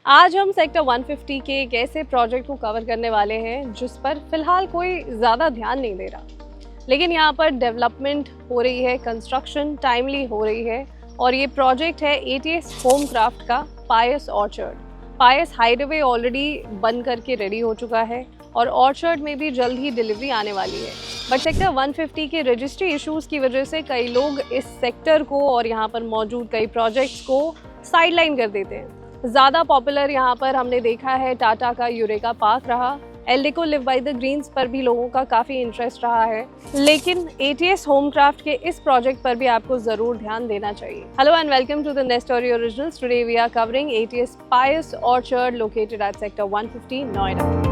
आज हम सेक्टर 150 के एक ऐसे प्रोजेक्ट को कवर करने वाले हैं जिस पर फिलहाल कोई ज़्यादा ध्यान नहीं दे रहा, लेकिन यहाँ पर डेवलपमेंट हो रही है, कंस्ट्रक्शन टाइमली हो रही है और ये प्रोजेक्ट है एटीएस होमक्राफ्ट का पायस ऑर्चर्ड। पायस हाईवे ऑलरेडी बन करके रेडी हो चुका है और ऑर्चर्ड में भी जल्द ही डिलीवरी आने वाली है। बट सेक्टर 150 के रजिस्ट्री इश्यूज़ की वजह से कई लोग इस सेक्टर को और यहाँ पर मौजूद कई प्रोजेक्ट्स को साइडलाइन कर देते हैं। ज़्यादा पॉपुलर यहाँ पर हमने देखा है टाटा का यूरेका पार्क रहा, Eldeco live by the greens पर भी लोगों का काफ़ी इंटरेस्ट रहा है, लेकिन एटीएस होमक्राफ्ट के इस प्रोजेक्ट पर भी आपको ज़रूर ध्यान देना चाहिए। Hello and welcome to the Nest Story Originals. Today we are covering ATS Pious Orchard located at sector 150 Noida.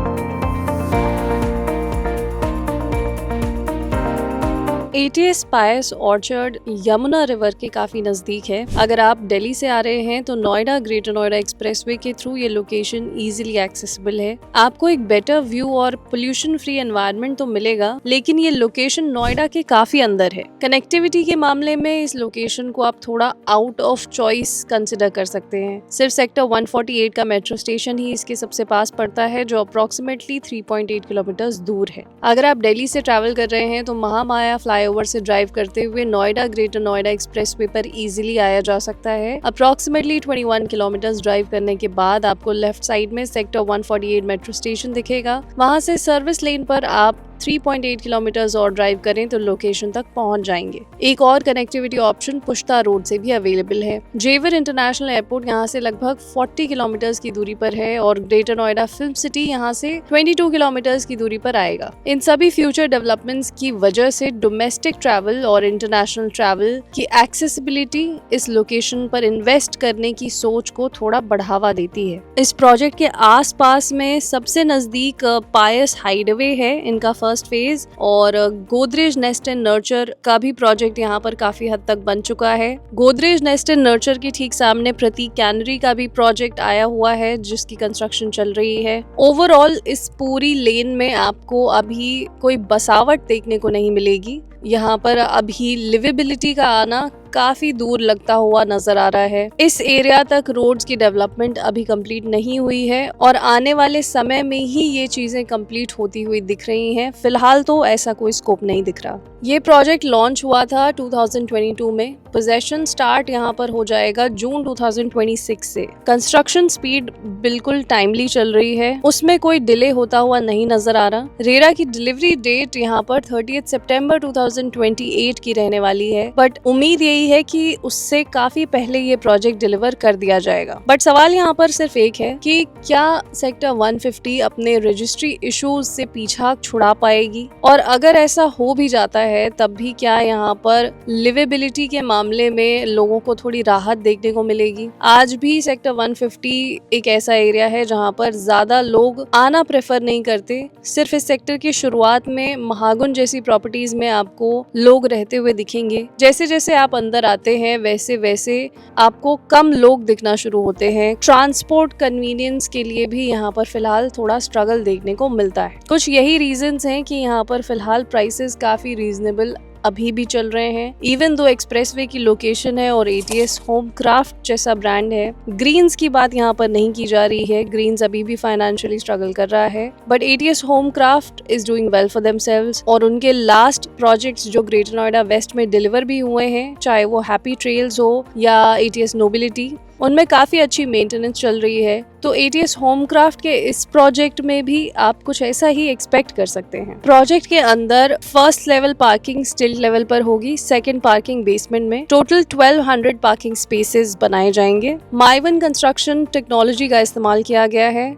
ATS Pious Orchard Yamuna river के काफ़ी नज़दीक है। अगर आप दिल्ली से आ रहे हैं तो नोएडा ग्रेटर नोएडा एक्सप्रेसवे के थ्रू ये लोकेशन इजीली एक्सेसिबल है। आपको एक बेटर व्यू और पोल्यूशन फ्री एनवायरनमेंट तो मिलेगा, लेकिन ये लोकेशन नोएडा के काफ़ी अंदर है। कनेक्टिविटी के मामले में इस लोकेशन को आप थोड़ा आउट ऑफ चॉइस कंसिडर कर सकते हैं। सिर्फ सेक्टर 148 का मेट्रो स्टेशन ही इसके सबसे पास पड़ता है, जो अप्रोक्सीमेटली 3.8 किलोमीटर दूर है। अगर आप दिल्ली से ट्रैवल कर रहे हैं तो महामाया फ्लाईओवर से ड्राइव करते हुए नोएडा ग्रेटर नोएडा एक्सप्रेसवे पर इजीली आया जा सकता है। अप्रोक्सीमेटली 21 किलोमीटर ड्राइव करने के बाद आपको लेफ्ट साइड में सेक्टर 148 मेट्रो स्टेशन दिखेगा। वहां से सर्विस लेन पर आप 3.8 किलोमीटर और ड्राइव करें तो लोकेशन तक पहुंच जाएंगे। एक और कनेक्टिविटी ऑप्शन पुश्ता रोड से भी अवेलेबल है। जेवर इंटरनेशनल एयरपोर्ट यहां से लगभग 40 किलोमीटर की दूरी पर है और ग्रेटर नोएडा फिल्म सिटी यहां से 22 किलोमीटर की दूरी पर आएगा। इन सभी फ्यूचर डेवलपमेंट्स की वजह से डोमेस्टिक ट्रैवल और इंटरनेशनल ट्रैवल की एक्सेसिबिलिटी इस लोकेशन पर इन्वेस्ट करने की सोच को थोड़ा बढ़ावा देती है। इस प्रोजेक्ट के आसपास में सबसे नजदीक पायस हाईवे है, इनका फर्स्ट फेज, और गोदरेज नेस्ट एंड नर्चर का भी प्रोजेक्ट यहाँ पर काफी हद तक बन चुका है। गोदरेज नेस्ट एंड नर्चर के ठीक सामने प्रतीक कैनरी का भी प्रोजेक्ट आया हुआ है जिसकी कंस्ट्रक्शन चल रही है। ओवरऑल इस पूरी लेन में आपको अभी कोई बसावट देखने को नहीं मिलेगी। यहाँ पर अभी लिवेबिलिटी का आना काफी दूर लगता हुआ नजर आ रहा है। इस एरिया तक रोड्स की डेवलपमेंट अभी कंप्लीट नहीं हुई है और आने वाले समय में ही ये चीजें कंप्लीट होती हुई दिख रही हैं। फिलहाल तो ऐसा कोई स्कोप नहीं दिख रहा। ये प्रोजेक्ट लॉन्च हुआ था 2022 में। पोजेशन स्टार्ट यहाँ पर हो जाएगा जून 2026 से। कंस्ट्रक्शन स्पीड बिल्कुल टाइमली चल रही है, उसमें कोई डिले होता हुआ नहीं नजर आ रहा। रेरा की डिलीवरी डेट यहाँ पर 30 सितंबर 2028 की रहने वाली है, बट उम्मीद यही है कि उससे काफी पहले ये प्रोजेक्ट डिलीवर कर दिया जाएगा। बट सवाल यहाँ पर सिर्फ एक है कि क्या सेक्टर 150 अपने रजिस्ट्री इश्यूज से पीछा छुड़ा पाएगी, और अगर ऐसा हो भी जाता है तब भी क्या यहाँ पर लिवेबिलिटी के मामले में लोगों को थोड़ी राहत देखने को मिलेगी। आज भी सेक्टर 150 एक ऐसा एरिया है जहाँ पर ज्यादा लोग आना प्रेफर नहीं करते। सिर्फ इस सेक्टर की शुरुआत में महागुन जैसी प्रॉपर्टीज में आपको लोग रहते हुए दिखेंगे। जैसे जैसे आप अंदर आते हैं वैसे वैसे आपको कम लोग दिखना शुरू होते हैं। ट्रांसपोर्ट कन्वीनियंस के लिए भी यहाँ पर फिलहाल थोड़ा स्ट्रगल देखने को मिलता है। कुछ यही रीजंस हैं कि यहाँ पर फिलहाल प्राइसेस काफी रीजनेबल अभी भी चल रहे हैं। इवन दो एक्सप्रेसवे की लोकेशन है और एटीएस होमक्राफ्ट जैसा ब्रांड है, ग्रीन्स की बात यहाँ पर नहीं की जा रही है। ग्रीन्स अभी भी फाइनेंशियली स्ट्रगल कर रहा है, but ATS Homekraft is doing well for themselves. और उनके लास्ट प्रोजेक्ट्स जो ग्रेटर नोएडा वेस्ट में डिलीवर भी हुए हैं, चाहे वो हैप्पी ट्रेल्स हो या एटीएस नोबिलिटी, उनमें काफी अच्छी मेंटेनेंस चल रही है। तो एटीएस होमक्राफ्ट के इस प्रोजेक्ट में भी आप कुछ ऐसा ही एक्सपेक्ट कर सकते हैं। प्रोजेक्ट के अंदर first level parking still level पर होगी, सेकंड पार्किंग बेसमेंट में। टोटल 1200 पार्किंग स्पेसेस बनाए जाएंगे। माइवन कंस्ट्रक्शन टेक्नोलॉजी का इस्तेमाल किया गया है।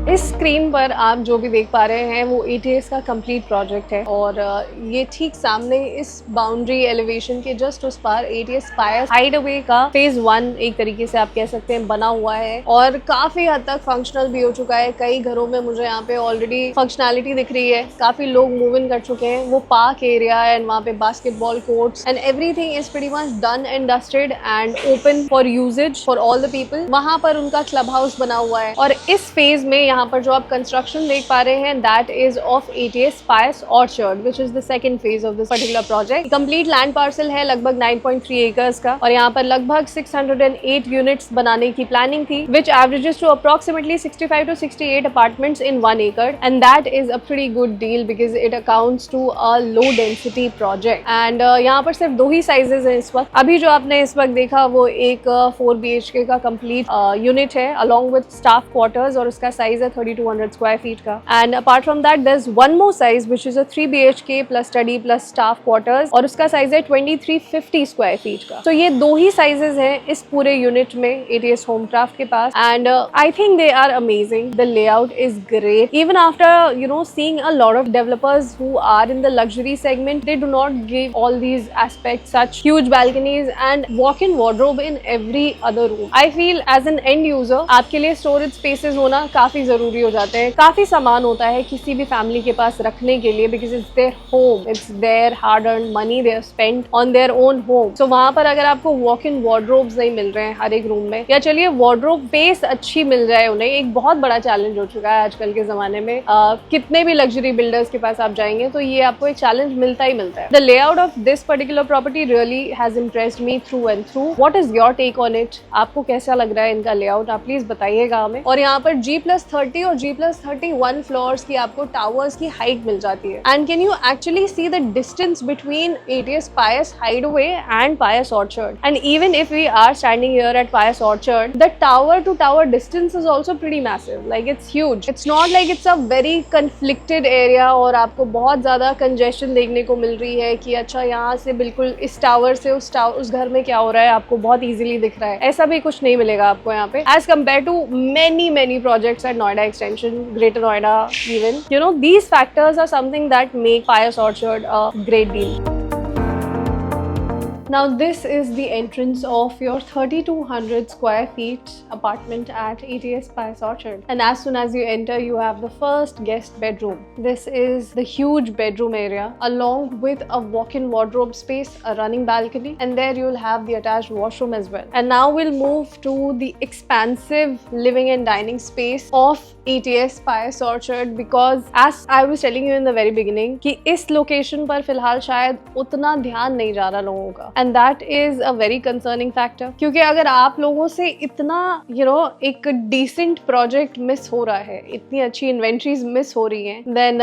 इस स्क्रीन पर आप जो भी देख पा रहे हैं वो एटीएस का कंप्लीट प्रोजेक्ट है और ये ठीक सामने इस बाउंड्री एलिवेशन के जस्ट उस पार एटीएस पायस हाईवे का फेज 1 एक तरीके से आप कह सकते हैं बना हुआ है और काफी हद तक फंक्शनल भी हो चुका है। कई घरों में मुझे यहाँ पे ऑलरेडी फंक्शनैलिटी दिख रही है। काफी लोग मूव इन कर चुके हैं। वो पार्क एरिया है एंड वहाँ पे basketball courts and everything is pretty much done and dusted and open for uses for all the people. वहाँ पर उनका क्लब हाउस बना हुआ है और इस फेज में यहाँ पर जो आप कंस्ट्रक्शन देख पा रहे हैं that is of ATS Spice Orchard which is the second phase of this particular project. Complete land parcel है लगभग 9.3 एकर्स का और यहाँ पर लगभग 608 यूनिट्स बनाने की प्लानिंग थी which averages to approximately 65 to 68 apartments in 1 acre and that is a pretty good deal because it accounts to a low density project and यहाँ पर सिर्फ 2 ही साइजेस हैं इस वक्त. अभी जो आपने इस वक्त देखा वो एक 4 BHK का कंप्लीट यूनिट है along with staff quarters और उसका साइज है 3200 स्क्वायर फीट का. And apart from that there's one more size which is a 3 BHK plus study plus staff quarters और उसका साइज है 2350 स्क्वायर फीट का. तो ये 2 ही साइजेस हैं इस पूरे यूनिट में ATS Homecraft के पास and I think they are amazing. The layout is great. Even after seeing a lot of developers who are in the luxury segment, they do not give all these aspects such huge balconies and walk-in wardrobe in every other room. I feel as an end user आपके लिए storage spaces होना काफी जरूरी हो जाते हैं. काफी सामान होता है किसी भी फैमिली के पास रखने के लिए because it's their home, it's their hard-earned money they have spent on their own home. So वहाँ पर अगर आपको walk-in wardrobes नहीं मिल रहे हैं हर एक रूम में या चलिए wardrobe space अच्छी मिल जाए उन्हें, एक बहुत बड़ा चैलेंज हो चुका है आजकल के जमाने में. कितने भी लग्जरी बिल्डर्स के पास आप जाएंगे तो ये आपको एक चैलेंज मिलता ही मिलता है. The layout of this particular property really has impressed me through and through. What is your take on it? आपको कैसा लग रहा है इनका लेआउट? आप प्लीज बताइएगा हमें. और यहाँ पर G+30 और G+31 फ्लोर्स की आपको टावर्स की हाइट मिल जाती है. And can you actually see the distance between ATS Pius Hideaway and Pius Orchard? And even if we are standing here at Pius Orchard, the tower to tower distance is also pretty massive. Like it's huge. It's not like it's a very conflicted area और आपको बहुत ज्यादा congestion देखने को मिल रही है कि अच्छा यहाँ से बिल्कुल इस टावर से उस घर में क्या हो रहा है आपको बहुत easily दिख रहा है. ऐसा भी कुछ नहीं मिलेगा आपको यहाँ पे as compared to many projects at Noida Extension, Greater Noida even. These factors are something that make Pius Orchard a great deal. Now this is the entrance of your 3200 square feet apartment at ATS Pius Orchard. And as soon as you enter, you have the first guest bedroom. This is the huge bedroom area along with a walk-in wardrobe space, a running balcony, and there you'll have the attached washroom as well. And now we'll move to the expansive living and dining space of ATS Pius Orchard because as I was telling you in the very beginning कि इस location पर फिलहाल शायद उतना ध्यान नहीं जा रहा लोगों का. And that is a very concerning factor क्योंकि अगर आप लोगों से इतना एक decent project miss हो रहा है, इतनी अच्छी inventories miss हो रही हैं, then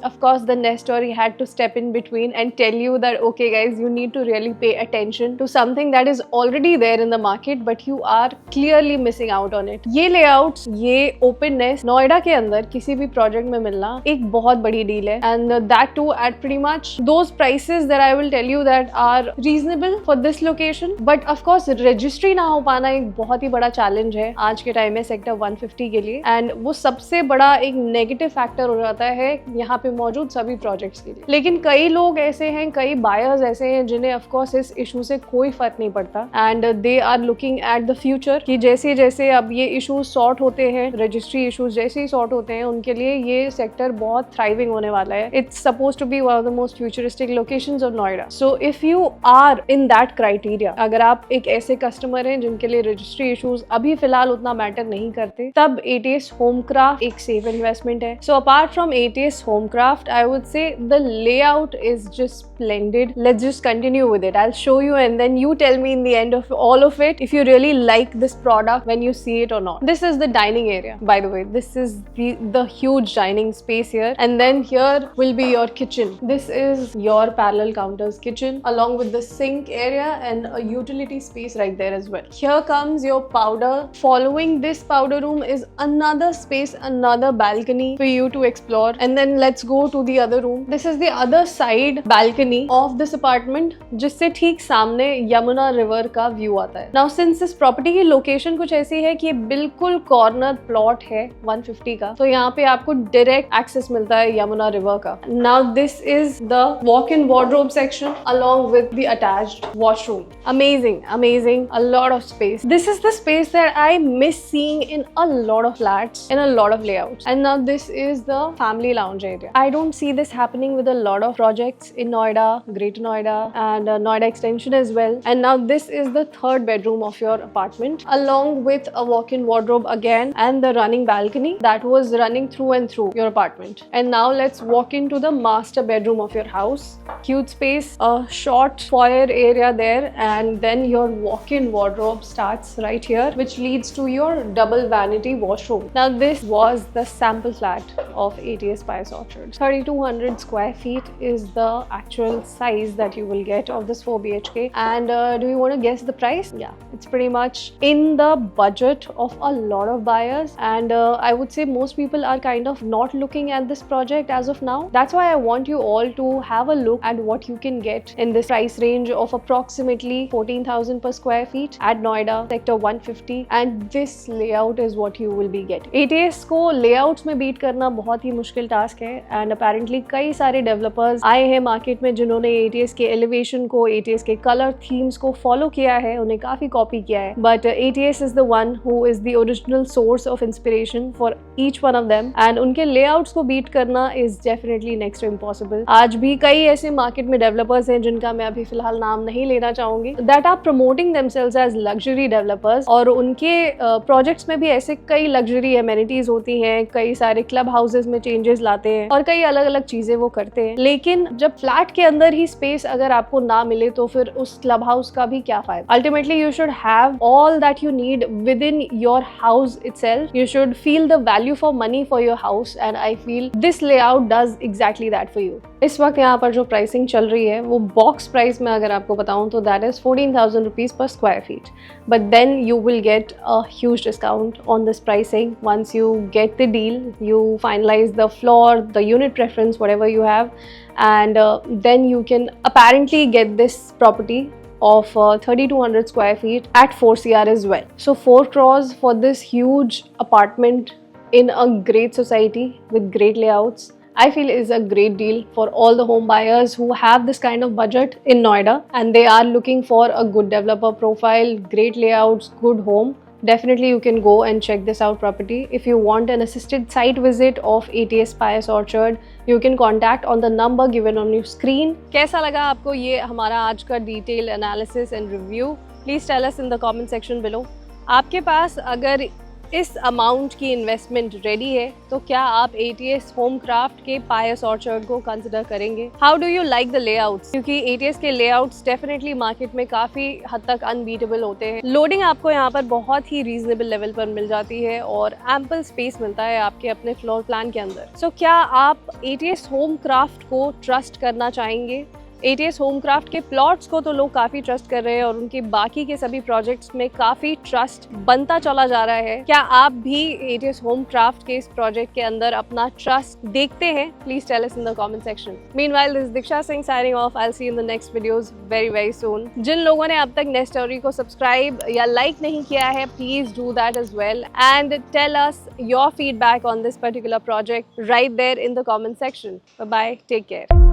of course the Nestor had to step in between and tell you that okay guys, you need to really pay attention to something that is already there in the market but you are clearly missing out on it. ये layouts, ये openness Noida के अंदर किसी भी project में मिलना एक बहुत बड़ी deal है and that too at pretty much those prices that I will tell you that are reasonable for this location. But of course registry ना हो पाना एक बहुत ही बड़ा challenge है आज के टाइम में सेक्टर 150 के लिए and वो सबसे बड़ा एक negative factor हो जाता है यहाँ पे मौजूद सभी projects के लिए. लेकिन कई लोग ऐसे हैं, कई buyers ऐसे हैं जिन्हें of course इस issue से कोई फर्क नहीं पड़ता and they are looking at the future कि जैसे जैसे अब ये issues sort होते हैं, registry issues जैसे ही sort होते हैं उनके लिए ये सेक्टर बहुत thriving होने वाला है. It's supposed to be one of the most futuristic locations of Noida. So if you are in that criteria, अगर आप एक ऐसे कस्टमर हैं जिनके लिए रजिस्ट्री इश्यूज अभी फिलहाल उतना मैटर नहीं करते, तब ATS Homecraft एक सेफ इन्वेस्टमेंट है. So apart from ATS Homecraft, I would say the layout is just splendid. Let's just continue with it. I'll show you and then you tell me in the end of all of it if you really like this product when you see it or not. This is the dining area, by the way. This is the huge dining space here and then here will be your kitchen. This is your parallel counters kitchen along with the sink area and a utility space right there as well. Here comes your powder. Following this powder room is another space, another balcony for you to explore and then let's go to the other room. This is the other side balcony of this apartment जिससे ठीक सामने Yamuna river का view आता है. Now since this property की location कुछ ऐसी है कि ये बिल्कुल कॉर्नर प्लॉट है 150 का, तो यहाँ पे आपको डायरेक्ट एक्सेस मिलता है यमुना रिवर का. Now this is the walk-in wardrobe section along with the attached attached washroom. Amazing, amazing, a lot of space. This is the space that I miss seeing in a lot of flats, in a lot of layouts. And now this is the family lounge area. I don't see this happening with a lot of projects in Noida, Greater Noida, and Noida Extension as well. And now this is the third bedroom of your apartment, along with a walk-in wardrobe again and the running balcony that was running through and through your apartment. And now let's walk into the master bedroom of your house. Huge space, a short foyer area there, and then your walk-in wardrobe starts right here, which leads to your double vanity washroom. Now this was the sample flat of ATS Spice Orchard. 3200 square feet is the actual size that you will get of this 4 BHK. And do you want to guess the price? Yeah, it's pretty much in the budget of a lot of buyers, and I would say most people are kind of not looking at this project as of now. That's why I want you all to have a look at what you can get in this price range of approximately 14,000 per square feet at Noida, sector 150, and this layout is what you will be getting. ATS को layouts में beat करना बहुत ही मुश्किल task है, and apparently कई सारे developers आए हैं market में जिन्होंने ATS के elevation को, ATS के color themes को follow किया है, उन्हें काफी copy किया है, but ATS is the one who is the original source of inspiration for each one of them, and उनके layouts को beat करना is definitely next to impossible. आज भी कई ऐसे market में developers हैं जिनका मैं अभी फिलहाल नाम नहीं लेना चाहूंगी, that are promoting themselves as luxury developers, और उनके projects में भी ऐसे कई luxury amenities होती हैं, कई सारे club houses में changes लाते हैं और कई अलग अलग चीजें वो करते हैं. लेकिन जब फ्लैट के अंदर ही स्पेस अगर आपको ना मिले तो फिर उस क्लब हाउस का भी क्या फायदा. Ultimately you should have all that you need within your house itself. You should feel the value for money for your house, and I feel this layout does exactly that for you. इस वक्त यहाँ पर जो pricing चल रही है वो box price में अगर आपको बताऊँ तो that is 14,000 rupees per square feet. But then you will get a huge discount on this pricing once you get the deal, you finalize the floor, the unit preference, whatever you have, and then you can apparently get this property of 3200 square feet at 4 CR as well. So 4 crores for this huge apartment in a great society with great layouts, I feel is a great deal for all the home buyers who have this kind of budget in Noida and they are looking for a good developer profile, great layouts, good home. Definitely you can go and check this out property. If you want an assisted site visit of ATS Spice Orchard, you can contact on the number given on your screen. कैसा लगा आपको ये हमारा आज का detailed analysis and review? Please tell us in the comment section below. आपके पास अगर इस अमाउंट की इन्वेस्टमेंट रेडी है तो क्या आप ATS होमक्राफ्ट के पायस ऑर्चर्ड को कंसिडर करेंगे? How do you like the layouts? क्योंकि ATS के लेआउट्स डेफिनेटली मार्केट में काफ़ी हद तक अनबीटेबल होते हैं. लोडिंग आपको यहाँ पर बहुत ही रीजनेबल लेवल पर मिल जाती है और एम्पल स्पेस मिलता है आपके अपने फ्लोर प्लान के अंदर. सो क्या आप ATS होमक्राफ्ट को ट्रस्ट करना चाहेंगे? ATS होमक्राफ्ट के प्लॉट्स को तो लोग काफ़ी ट्रस्ट कर रहे हैं और उनके बाकी के सभी प्रोजेक्ट्स में काफ़ी ट्रस्ट बनता चला जा रहा है. क्या आप भी ATS होमक्राफ्ट के इस प्रोजेक्ट के अंदर अपना ट्रस्ट देखते हैं? Please tell us in the comment section. Meanwhile this Diksha Singh signing off. I will see you in the next videos very very soon. जिन लोगों ने अब तक नेस्ट स्टोरी को सब्सक्राइब या लाइक नहीं किया है, please do that as well and tell us your feedback on this particular project right there in the comment section. Bye bye, take care.